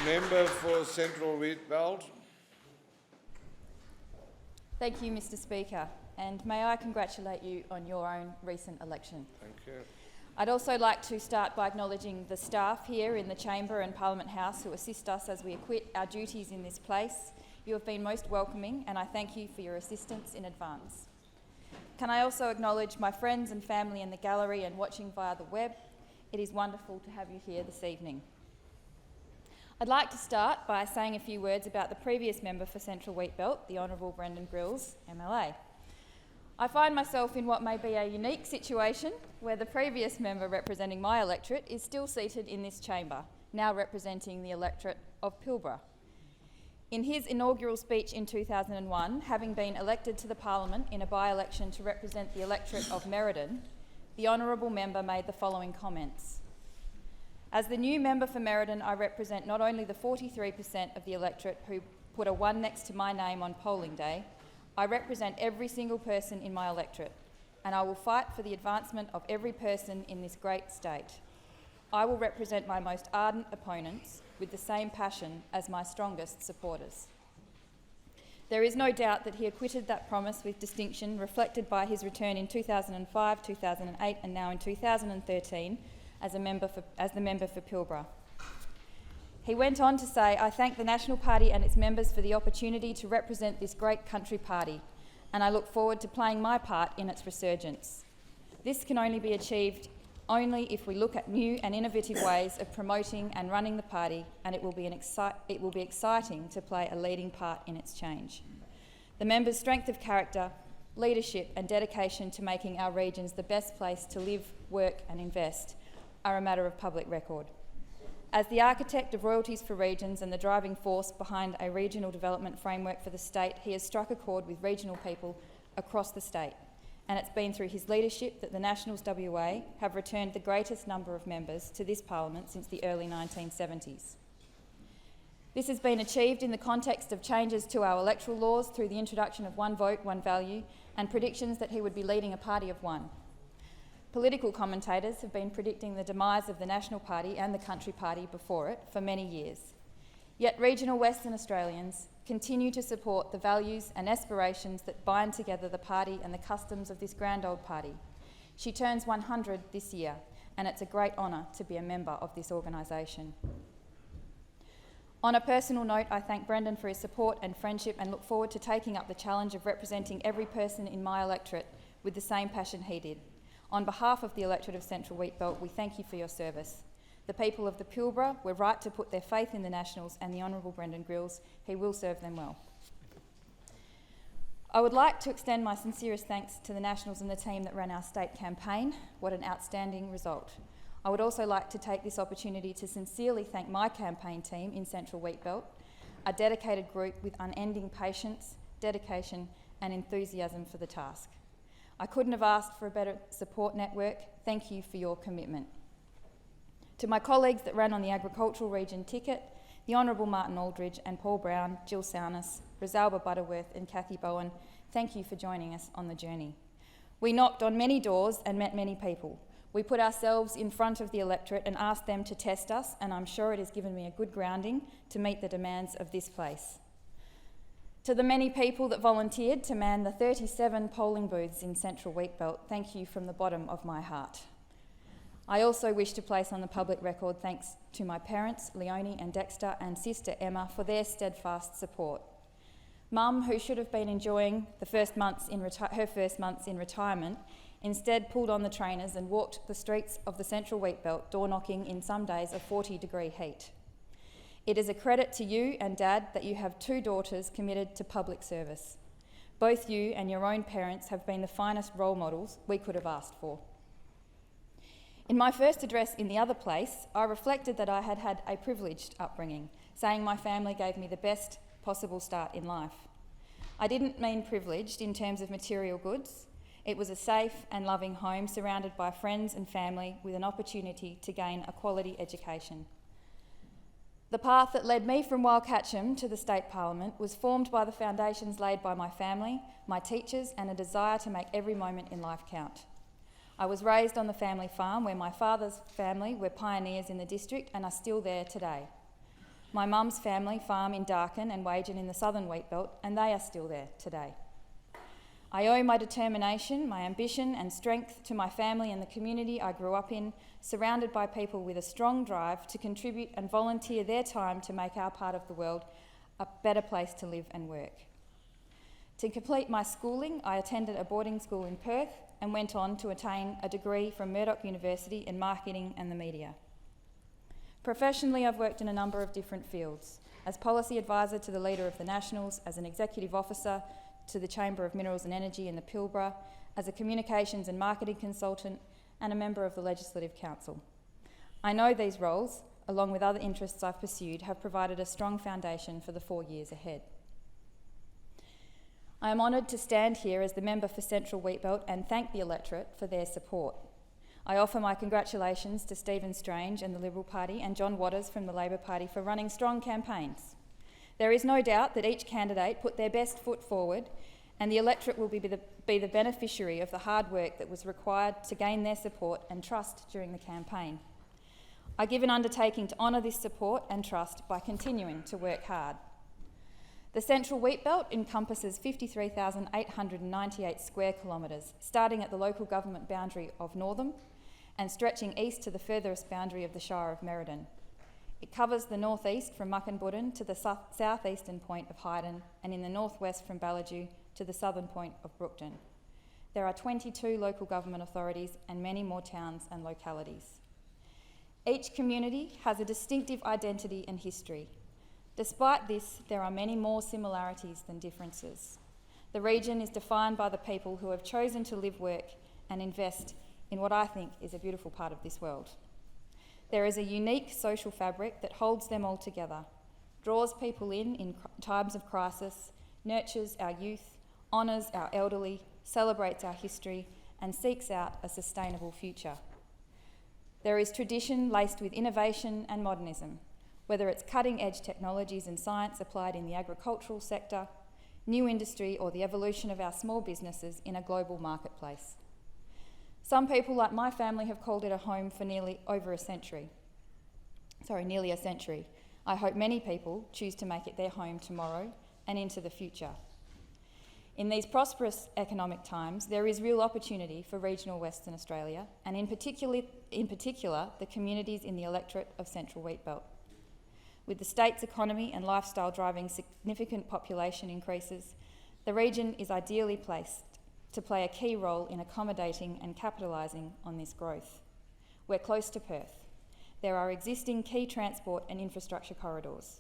Member for Central Wheatbelt. Thank you, Mr Speaker, and may I congratulate you on your own recent election. Thank you. I'd also like to start by acknowledging the staff here in the Chamber and Parliament House who assist us as we acquit our duties in this place. You have been most welcoming and I thank you for your assistance in advance. Can I also acknowledge my friends and family in the gallery and watching via the web? It is wonderful to have you here this evening. I'd like to start by saying a few words about the previous member for Central Wheatbelt, the Honourable Brendan Grills, MLA. I find myself in what may be a unique situation where the previous member representing my electorate is still seated in this chamber, now representing the electorate of Pilbara. In his inaugural speech in 2001, having been elected to the Parliament in a by-election to represent the electorate of Merredin, the honourable member made the following comments. As the new member for Merredin, I represent not only the 43% of the electorate who put a 1 next to my name on polling day, I represent every single person in my electorate, and I will fight for the advancement of every person in this great state. I will represent my most ardent opponents with the same passion as my strongest supporters. There is no doubt that he acquitted that promise with distinction, reflected by his return in 2005, 2008 and now in 2013 as the member for Pilbara. He went on to say, I thank the National Party and its members for the opportunity to represent this great country party, and I look forward to playing my part in its resurgence. This can only be achieved only if we look at new and innovative ways of promoting and running the party, and it will be exciting to play a leading part in its change. The members' strength of character, leadership and dedication to making our regions the best place to live, work and invest are a matter of public record. As the architect of royalties for regions and the driving force behind a regional development framework for the state, he has struck a chord with regional people across the state, and it's been through his leadership that the Nationals WA have returned the greatest number of members to this parliament since the early 1970s. This has been achieved in the context of changes to our electoral laws through the introduction of one vote, one value, and predictions that he would be leading a party of one. Political commentators have been predicting the demise of the National Party and the Country Party before it for many years. Yet regional Western Australians continue to support the values and aspirations that bind together the party and the customs of this grand old party. She turns 100 this year, and it's a great honour to be a member of this organisation. On a personal note, I thank Brendan for his support and friendship and look forward to taking up the challenge of representing every person in my electorate with the same passion he did. On behalf of the electorate of Central Wheatbelt, we thank you for your service. The people of the Pilbara were right to put their faith in the Nationals and the Honourable Brendan Grills. He will serve them well. I would like to extend my sincerest thanks to the Nationals and the team that ran our state campaign. What an outstanding result. I would also like to take this opportunity to sincerely thank my campaign team in Central Wheatbelt, a dedicated group with unending patience, dedication and enthusiasm for the task. I couldn't have asked for a better support network. Thank you for your commitment. To my colleagues that ran on the agricultural region ticket, the Honourable Martin Aldridge and Paul Brown, Jill Saunis, Rosalba Butterworth and Cathy Bowen, thank you for joining us on the journey. We knocked on many doors and met many people. We put ourselves in front of the electorate and asked them to test us, and I'm sure it has given me a good grounding to meet the demands of this place. To the many people that volunteered to man the 37 polling booths in Central Wheatbelt, thank you from the bottom of my heart. I also wish to place on the public record thanks to my parents, Leonie and Dexter, and sister Emma for their steadfast support. Mum, who should have been enjoying her first months in retirement, instead pulled on the trainers and walked the streets of the Central Wheatbelt, door knocking in some days of 40-degree heat. It is a credit to you and Dad that you have 2 daughters committed to public service. Both you and your own parents have been the finest role models we could have asked for. In my first address in the other place, I reflected that I had had a privileged upbringing, saying my family gave me the best possible start in life. I didn't mean privileged in terms of material goods. It was a safe and loving home surrounded by friends and family with an opportunity to gain a quality education. The path that led me from Wildcatcham to the State Parliament was formed by the foundations laid by my family, my teachers, and a desire to make every moment in life count. I was raised on the family farm where my father's family were pioneers in the district and are still there today. My mum's family farm in Darkin and Wagen in the southern wheatbelt, and they are still there today. I owe my determination, my ambition and strength to my family and the community I grew up in, surrounded by people with a strong drive to contribute and volunteer their time to make our part of the world a better place to live and work. To complete my schooling, I attended a boarding school in Perth and went on to attain a degree from Murdoch University in marketing and the media. Professionally, I've worked in a number of different fields, as policy advisor to the Leader of the Nationals, as an executive officer to the Chamber of Minerals and Energy in the Pilbara, as a communications and marketing consultant, and a member of the Legislative Council. I know these roles, along with other interests I've pursued, have provided a strong foundation for the 4 years ahead. I am honoured to stand here as the member for Central Wheatbelt and thank the electorate for their support. I offer my congratulations to Stephen Strange and the Liberal Party and John Waters from the Labor Party for running strong campaigns. There is no doubt that each candidate put their best foot forward, and the electorate will be the beneficiary of the hard work that was required to gain their support and trust during the campaign. I give an undertaking to honour this support and trust by continuing to work hard. The Central Wheatbelt encompasses 53,898 square kilometres, starting at the local government boundary of Northam and stretching east to the furthest boundary of the Shire of Merredin. It covers the northeast from Muckenbudden to the southeastern point of Hyden, and in the northwest from Ballajoo to the southern point of Brookton. There are 22 local government authorities and many more towns and localities. Each community has a distinctive identity and history. Despite this, there are many more similarities than differences. The region is defined by the people who have chosen to live, work and invest in what I think is a beautiful part of this world. There is a unique social fabric that holds them all together, draws people in times of crisis, nurtures our youth, honours our elderly, celebrates our history and seeks out a sustainable future. There is tradition laced with innovation and modernism, whether it's cutting-edge technologies and science applied in the agricultural sector, new industry or the evolution of our small businesses in a global marketplace. Some people, like my family, have called it a home for nearly a century. I hope many people choose to make it their home tomorrow and into the future. In these prosperous economic times, there is real opportunity for regional Western Australia, and in particular the communities in the electorate of Central Wheatbelt. With the state's economy and lifestyle driving significant population increases, the region is ideally placed to play a key role in accommodating and capitalising on this growth. We're close to Perth. There are existing key transport and infrastructure corridors.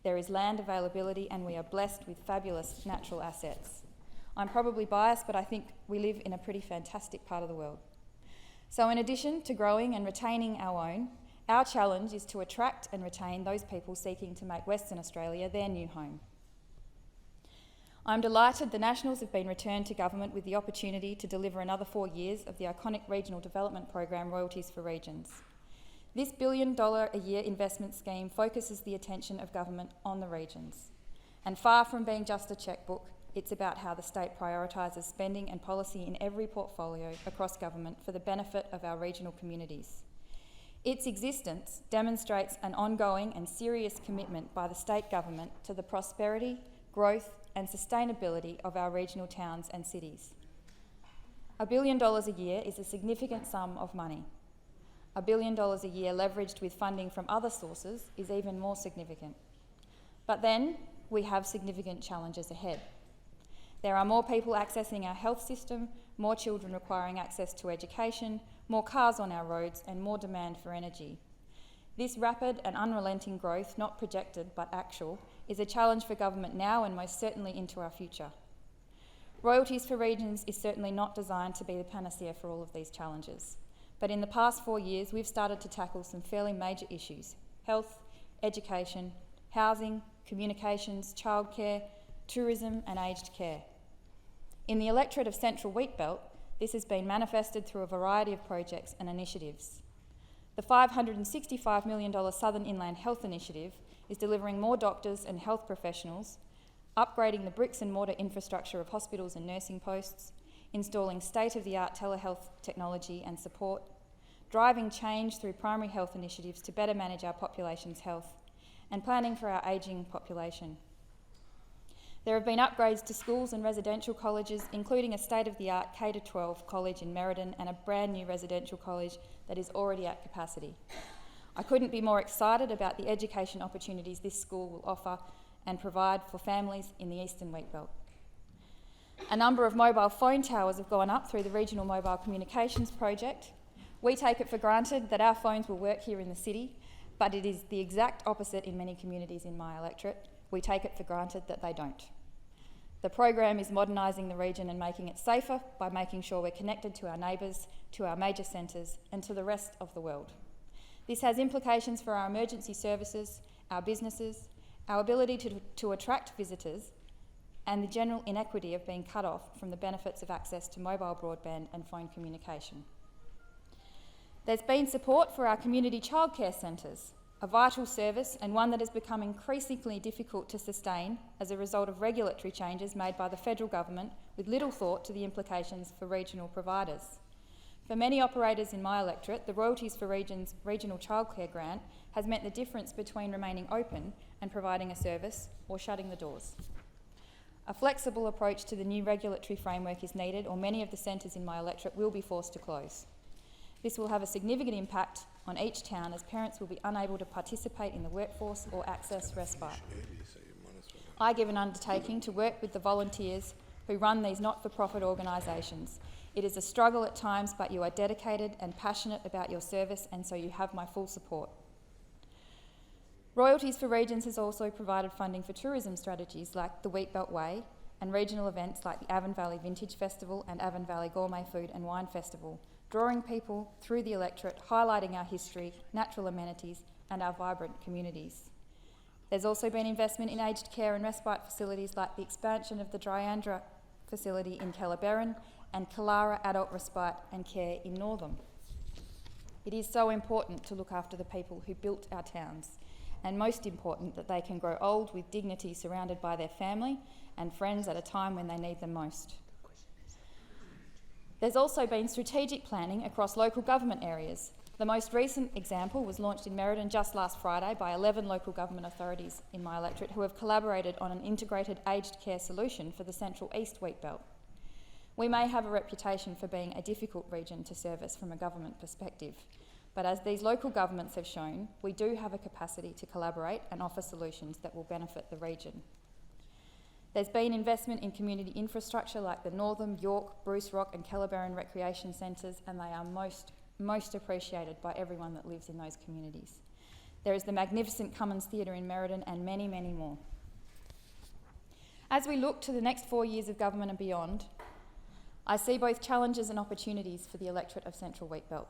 There is land availability and we are blessed with fabulous natural assets. I'm probably biased, but I think we live in a pretty fantastic part of the world. So in addition to growing and retaining our own, our challenge is to attract and retain those people seeking to make Western Australia their new home. I'm delighted the Nationals have been returned to government with the opportunity to deliver another 4 years of the iconic Regional Development Program Royalties for Regions. This $1 billion a year investment scheme focuses the attention of government on the regions. And far from being just a checkbook, it's about how the state prioritises spending and policy in every portfolio across government for the benefit of our regional communities. Its existence demonstrates an ongoing and serious commitment by the state government to the prosperity, growth and sustainability of our regional towns and cities. $1 billion a year is a significant sum of money. $1 billion a year leveraged with funding from other sources is even more significant. But then we have significant challenges ahead. There are more people accessing our health system, more children requiring access to education, more cars on our roads and more demand for energy. This rapid and unrelenting growth, not projected but actual, is a challenge for government now and most certainly into our future. Royalties for Regions is certainly not designed to be the panacea for all of these challenges, but in the past 4 years we've started to tackle some fairly major issues: health, education, housing, communications, childcare, tourism and aged care. In the electorate of Central Wheatbelt, this has been manifested through a variety of projects and initiatives. The $565 million Southern Inland Health Initiative is delivering more doctors and health professionals, upgrading the bricks and mortar infrastructure of hospitals and nursing posts, installing state-of-the-art telehealth technology and support, driving change through primary health initiatives to better manage our population's health, and planning for our ageing population. There have been upgrades to schools and residential colleges, including a state-of-the-art K-12 college in Merredin and a brand new residential college that is already at capacity. I couldn't be more excited about the education opportunities this school will offer and provide for families in the Eastern Wheatbelt. A number of mobile phone towers have gone up through the Regional Mobile Communications Project. We take it for granted that our phones will work here in the city, but it is the exact opposite in many communities in my electorate. We take it for granted that they don't. The program is modernising the region and making it safer by making sure we're connected to our neighbours, to our major centres and to the rest of the world. This has implications for our emergency services, our businesses, our ability to attract visitors and the general inequity of being cut off from the benefits of access to mobile broadband and phone communication. There's been support for our community childcare centres, a vital service and one that has become increasingly difficult to sustain as a result of regulatory changes made by the federal government with little thought to the implications for regional providers. For many operators in my electorate, the Royalties for Regions Regional Childcare Grant has meant the difference between remaining open and providing a service or shutting the doors. A flexible approach to the new regulatory framework is needed, or many of the centres in my electorate will be forced to close. This will have a significant impact on each town as parents will be unable to participate in the workforce or access respite. I give an undertaking to work with the volunteers who run these not-for-profit organisations. It is a struggle at times, but you are dedicated and passionate about your service, and so you have my full support. Royalties for Regions has also provided funding for tourism strategies like the Wheatbelt Way and regional events like the Avon Valley Vintage Festival and Avon Valley Gourmet Food and Wine Festival, drawing people through the electorate, highlighting our history, natural amenities and our vibrant communities. There's also been investment in aged care and respite facilities like the expansion of the Dryandra facility in Kellerberrin and Killara Adult Respite and Care in Northam. It is so important to look after the people who built our towns, and most important that they can grow old with dignity surrounded by their family and friends at a time when they need them most. There's also been strategic planning across local government areas. The most recent example was launched in Merredin just last Friday by 11 local government authorities in my electorate who have collaborated on an integrated aged care solution for the Central East Wheatbelt. We may have a reputation for being a difficult region to service from a government perspective, but as these local governments have shown, we do have a capacity to collaborate and offer solutions that will benefit the region. There's been investment in community infrastructure like the Northam, York, Bruce Rock and Kellerberrin recreation centres, and they are most appreciated by everyone that lives in those communities. There is the magnificent Cummins Theatre in Merredin and many, many more. As we look to the next 4 years of government and beyond, I see both challenges and opportunities for the electorate of Central Wheatbelt.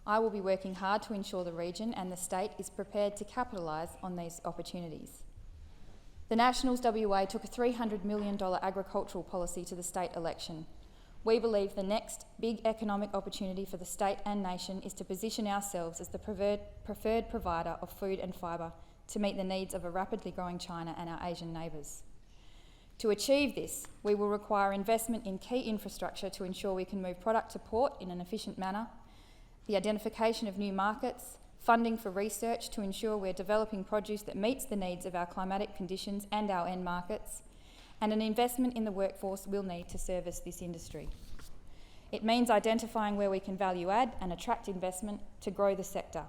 I will be working hard to ensure the region and the state is prepared to capitalise on these opportunities. The Nationals WA took a $300 million agricultural policy to the state election. We believe the next big economic opportunity for the state and nation is to position ourselves as the preferred provider of food and fibre to meet the needs of a rapidly growing China and our Asian neighbours. To achieve this, we will require investment in key infrastructure to ensure we can move product to port in an efficient manner, the identification of new markets, funding for research to ensure we're developing produce that meets the needs of our climatic conditions and our end markets, and an investment in the workforce we'll need to service this industry. It means identifying where we can value add and attract investment to grow the sector.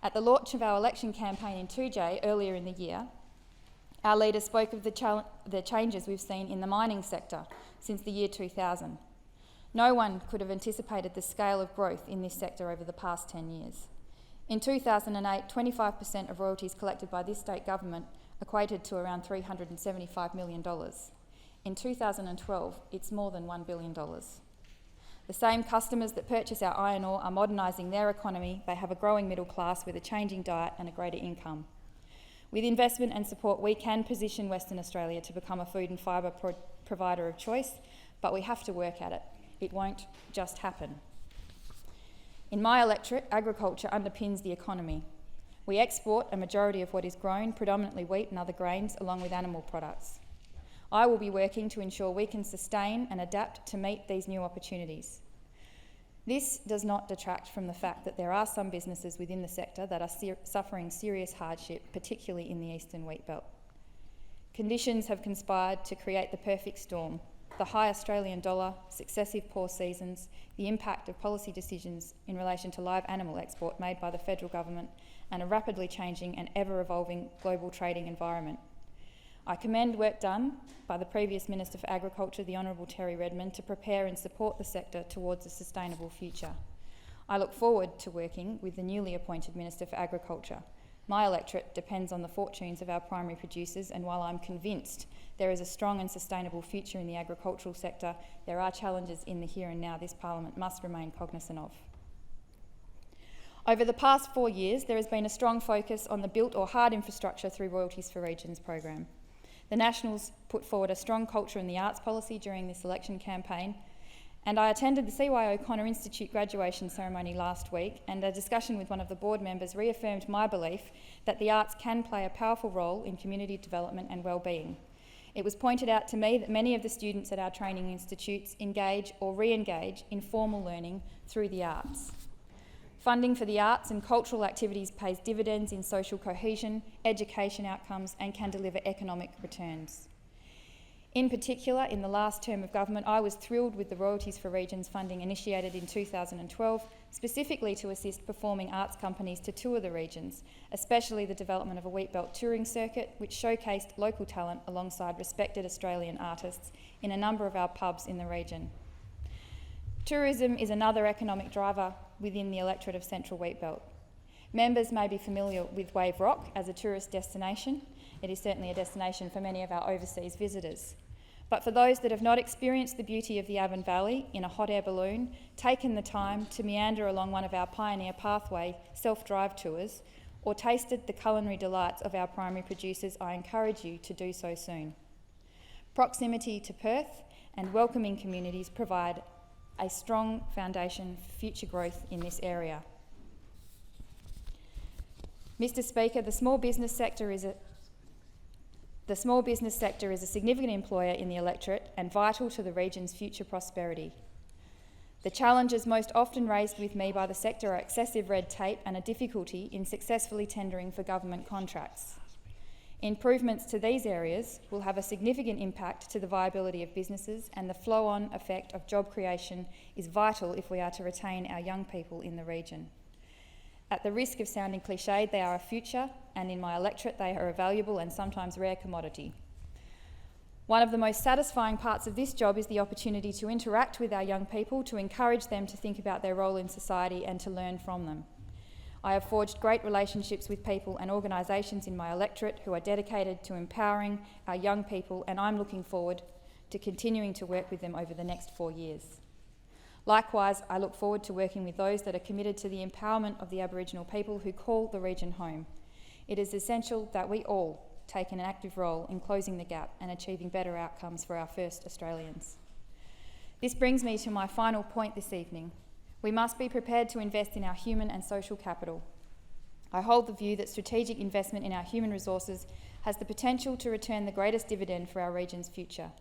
At the launch of our election campaign in 2J earlier in the year, our leader spoke of the changes we've seen in the mining sector since the year 2000. No one could have anticipated the scale of growth in this sector over the past 10 years. In 2008, 25% of royalties collected by this state government equated to around $375 million. In 2012, it's more than $1 billion. The same customers that purchase our iron ore are modernising their economy. They have a growing middle class with a changing diet and a greater income. With investment and support, we can position Western Australia to become a food and fibre provider of choice, but we have to work at it. It won't just happen. In my electorate, agriculture underpins the economy. We export a majority of what is grown, predominantly wheat and other grains, along with animal products. I will be working to ensure we can sustain and adapt to meet these new opportunities. This does not detract from the fact that there are some businesses within the sector that are suffering serious hardship, particularly in the Eastern Wheatbelt. Conditions have conspired to create the perfect storm: the high Australian dollar, successive poor seasons, the impact of policy decisions in relation to live animal export made by the federal government, and a rapidly changing and ever-evolving global trading environment. I commend work done by the previous Minister for Agriculture, the Honourable Terry Redmond, to prepare and support the sector towards a sustainable future. I look forward to working with the newly appointed Minister for Agriculture. My electorate depends on the fortunes of our primary producers, and while I'm convinced there is a strong and sustainable future in the agricultural sector, there are challenges in the here and now this Parliament must remain cognisant of. Over the past 4 years, there has been a strong focus on the built or hard infrastructure through Royalties for Regions program. The Nationals put forward a strong culture in the arts policy during this election campaign, and I attended the C.Y. O'Connor Institute graduation ceremony last week, and a discussion with one of the board members reaffirmed my belief that the arts can play a powerful role in community development and well-being. It was pointed out to me that many of the students at our training institutes engage or re-engage in formal learning through the arts. Funding for the arts and cultural activities pays dividends in social cohesion, education outcomes, and can deliver economic returns. In particular, in the last term of government, I was thrilled with the Royalties for Regions funding initiated in 2012, specifically to assist performing arts companies to tour the regions, especially the development of a Wheatbelt touring circuit, which showcased local talent alongside respected Australian artists in a number of our pubs in the region. Tourism is another economic driver within the electorate of Central Wheatbelt. Members may be familiar with Wave Rock as a tourist destination. It is certainly a destination for many of our overseas visitors. But for those that have not experienced the beauty of the Avon Valley in a hot air balloon, taken the time to meander along one of our Pioneer Pathway self-drive tours, or tasted the culinary delights of our primary producers, I encourage you to do so soon. Proximity to Perth and welcoming communities provide a strong foundation for future growth in this area. Mr. Speaker, the small business sector is a significant employer in the electorate and vital to the region's future prosperity. The challenges most often raised with me by the sector are excessive red tape and a difficulty in successfully tendering for government contracts. Improvements to these areas will have a significant impact to the viability of businesses, and the flow-on effect of job creation is vital if we are to retain our young people in the region. At the risk of sounding cliched, they are a future, and in my electorate they are a valuable and sometimes rare commodity. One of the most satisfying parts of this job is the opportunity to interact with our young people, to encourage them to think about their role in society and to learn from them. I have forged great relationships with people and organisations in my electorate who are dedicated to empowering our young people, and I'm looking forward to continuing to work with them over the next 4 years. Likewise, I look forward to working with those that are committed to the empowerment of the Aboriginal people who call the region home. It is essential that we all take an active role in closing the gap and achieving better outcomes for our first Australians. This brings me to my final point this evening. We must be prepared to invest in our human and social capital. I hold the view that strategic investment in our human resources has the potential to return the greatest dividend for our region's future.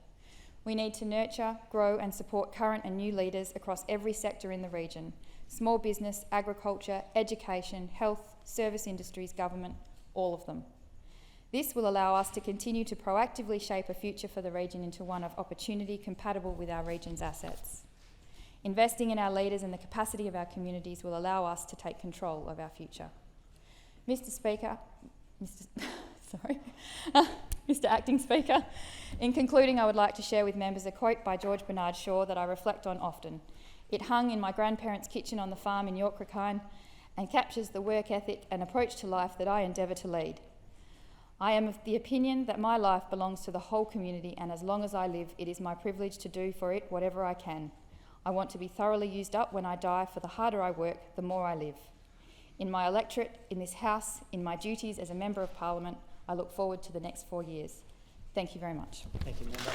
We need to nurture, grow and support current and new leaders across every sector in the region: small business, agriculture, education, health, service industries, government, all of them. This will allow us to continue to proactively shape a future for the region into one of opportunity compatible with our region's assets. Investing in our leaders and the capacity of our communities will allow us to take control of our future. Mr. Acting Speaker, in concluding, I would like to share with members a quote by George Bernard Shaw that I reflect on often. It hung in my grandparents' kitchen on the farm in York Rickhine and captures the work ethic and approach to life that I endeavour to lead. I am of the opinion that my life belongs to the whole community, and as long as I live, it is my privilege to do for it whatever I can. I want to be thoroughly used up when I die, for the harder I work, the more I live. In my electorate, in this House, in my duties as a Member of Parliament, I look forward to the next 4 years. Thank you very much. Thank you, Member.